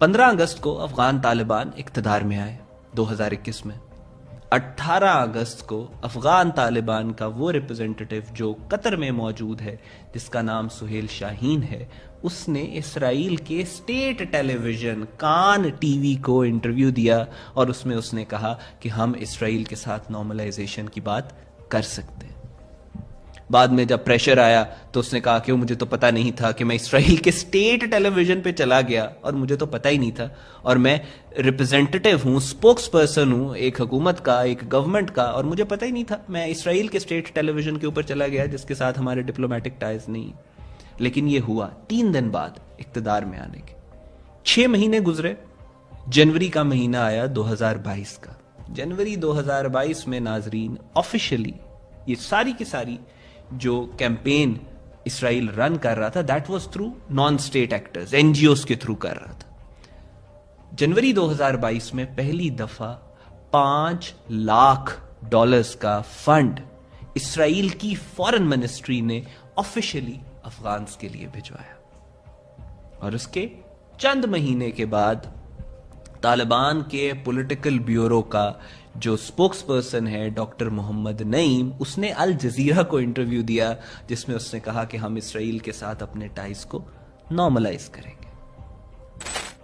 15 अगस्त को अफगान तालिबान इक्तदार में आए 2021 में। 18 अगस्त को अफगान तालिबान का वो रिप्रेजेंटेटिव जो कतर में मौजूद है, जिसका नाम सुहेल शाहीन है, उसने इसराइल के स्टेट टेलीविजन कान टीवी को इंटरव्यू दिया और उसमें उसने कहा कि हम इसराइल के साथ नॉर्मलाइजेशन की बात कर सकते हैं। बाद में जब प्रेशर आया तो उसने कहा कि मुझे तो पता नहीं था कि मैं इसराइल के स्टेट टेलीविजन पे चला गया और मुझे तो पता ही नहीं था, और मैं रिप्रेजेंटेटिव हूं, स्पोक्स पर्सन हूं एक हुकूमत का, एक गवर्नमेंट का, और मुझे पता ही नहीं था। मैं इसराइल के स्टेट टेलीविजन के ऊपर चला गया जिसके साथ हमारे डिप्लोमेटिक टाइज नहीं। लेकिन यह हुआ 3 दिन बाद इक्तदार में आने के। 6 महीने गुजरे, जनवरी का महीना आया 2022 का। जनवरी 2022 में नाजरीन ऑफिशियली ये सारी की सारी जो कैंपेन इसराइल रन कर रहा था, that was through non state actors, NGOs के थ्रू कर रहा था। जनवरी 2022 में पहली दफा $5 लाख का फंड इसराइल की फॉरेन मिनिस्ट्री ने ऑफिशियली अफगान के लिए भिजवाया, और उसके चंद महीने के बाद तालिबान के पॉलिटिकल ब्यूरो का जो स्पोक्स पर्सन है डॉक्टर मोहम्मद नईम, उसने अल जजीरा को इंटरव्यू दिया जिसमें उसने कहा कि हम इसराइल के साथ अपने टाइज को नॉर्मलाइज करेंगे।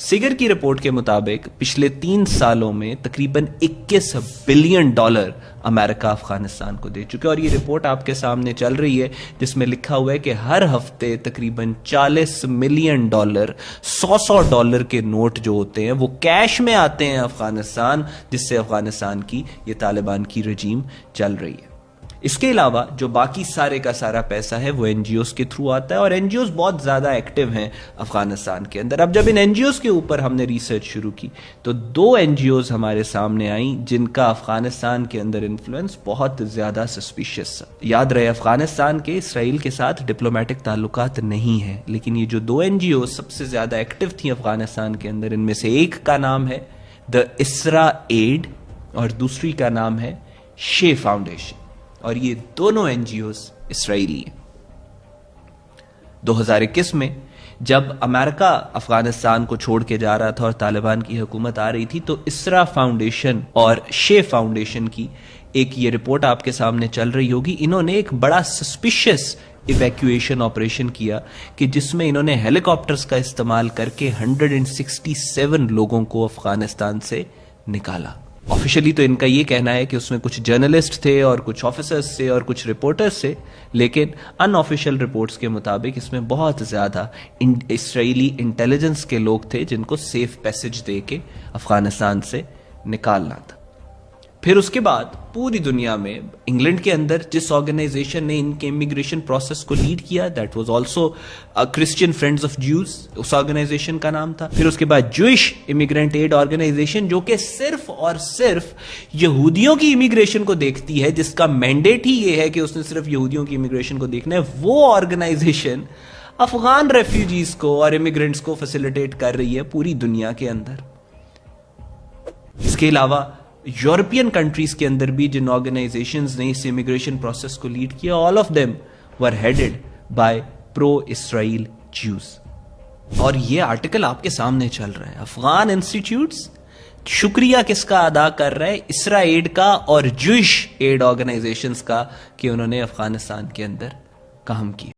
सिगर की रिपोर्ट के मुताबिक पिछले 3 सालों में तकरीबन $21 बिलियन अमेरिका अफगानिस्तान को दे चुके, और ये रिपोर्ट आपके सामने चल रही है जिसमें लिखा हुआ है कि हर हफ्ते तकरीबन $40 मिलियन $100 के नोट जो होते हैं वो कैश में आते हैं अफगानिस्तान, जिससे अफगानिस्तान की ये तालिबान की रजीम चल रही है। इसके अलावा जो बाकी सारे का सारा पैसा है वो एनजीओस के थ्रू आता है, और एनजीओस बहुत ज्यादा एक्टिव हैं अफगानिस्तान के अंदर। अब जब इन एनजीओस के ऊपर हमने रिसर्च शुरू की तो 2 एनजीओस हमारे सामने आई जिनका अफगानिस्तान के अंदर इन्फ्लुएंस बहुत ज्यादा सस्पिशियस था। याद रहे, अफगानिस्तान के इसराइल के साथ डिप्लोमेटिक ताल्लुकात नहीं है, लेकिन ये जो 2 एनजीओस सबसे ज्यादा एक्टिव थी अफगानिस्तान के अंदर, इनमें से एक का नाम है द इसरा एड और दूसरी का नाम है शे फाउंडेशन, और ये दोनों एनजीओस इसराइली हैं। 2021 में जब अमेरिका अफगानिस्तान को छोड़ के जा रहा था और तालिबान की हुकूमत आ रही थी, तो इसरा फाउंडेशन और शे फाउंडेशन की एक ये रिपोर्ट आपके सामने चल रही होगी। इन्होंने एक बड़ा सस्पिशियस इवैक्यूएशन ऑपरेशन किया कि जिसमें इन्होंने हेलीकॉप्टर्स का इस्तेमाल करके 167 लोगों को अफगानिस्तान से निकाला। ऑफिशियली तो इनका ये कहना है कि उसमें कुछ जर्नलिस्ट थे और कुछ ऑफिसर्स थे और कुछ रिपोर्टर्स थे, लेकिन अनऑफिशियल रिपोर्ट्स के मुताबिक इसमें बहुत ज्यादा इसराइली इंटेलिजेंस के लोग थे जिनको सेफ पैसेज दे के अफगानिस्तान से निकालना था। फिर उसके बाद पूरी दुनिया में इंग्लैंड के अंदर जिस ऑर्गेनाइजेशन ने इनके इमिग्रेशन प्रोसेस को लीड किया, that was also Christian friends of Jews, उस ऑर्गेनाइजेशन का नाम था। फिर उसके बाद जूइश इमिग्रेंट एड ऑर्गेनाइजेशन, जो कि सिर्फ और सिर्फ यहूदियों की इमिग्रेशन को देखती है, जिसका मैंडेट ही ये है कि उसने सिर्फ यहूदियों की इमिग्रेशन को देखना है, वो ऑर्गेनाइजेशन अफगान रेफ्यूजीज को और इमिग्रेंट्स को फैसिलिटेट कर रही है पूरी दुनिया के अंदर। इसके अलावा यूरोपियन कंट्रीज के अंदर भी जिन ऑर्गेनाइजेशंस ने इस इमिग्रेशन प्रोसेस को लीड किया, all of them were headed by pro Israel Jews. और ये आर्टिकल आपके सामने चल रहा है। अफगान इंस्टीट्यूट्स शुक्रिया किसका अदा कर रहे हैं? इसरा एड का और जूइश एड ऑर्गेनाइजेशंस का, कि उन्होंने अफगानिस्तान के अंदर काम किया।